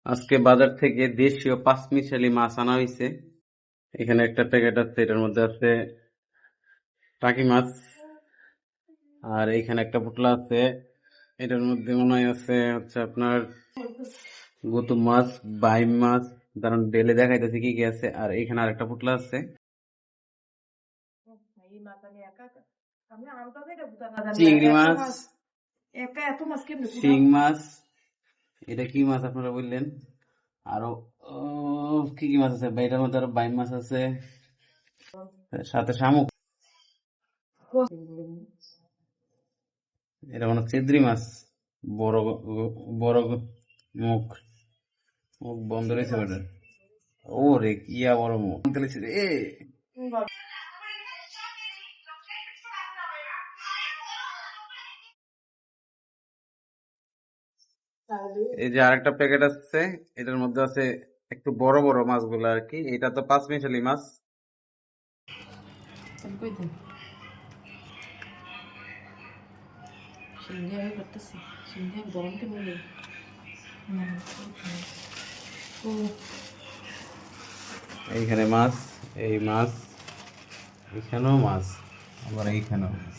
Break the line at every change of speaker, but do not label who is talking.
আজকে বাজার থেকে দেশীয় পাঁচমিশালি মাছ আনা হয়েছে। এখানে একটা প্যাকেট আছে, এটার মধ্যে আছে টাকি মাছ। আর এইখানে একটা পুটলা আছে, এটার মধ্যে মনে হয় আছে হচ্ছে আপনার গতুম মাছ, বাইম মাছ। দাঁড়ান ডেলে দেখাইতেছে কি কি আছে। আর এইখানে আরেকটা পুটলা আছে, চিংড়ি মাছ, শিং মাছ। এটা কি মাছ আপনারা বললেন? আরো কি কি মাছ আছে ভাই? এটার মধ্যে আরো বাইম মাছ আছে, সাথে শামুক। এটা মনে হচ্ছে চিদ্রি মাছ। বড় বড় মুখ, মুখ বন্ধ রয়েছে ওটা। ও রে কিয়া বড় মুখ তুলেছে রে। এই যে আরেকটা প্যাকেট আছে, এটার মধ্যে আছে একটু বড় বড় মাছগুলো আর কি। এটা তো পাঁচমিশালি মাছ। এইখানে মাছ, এই মাছ, এইখানেও মাছ, আবার এইখানেও মাছ।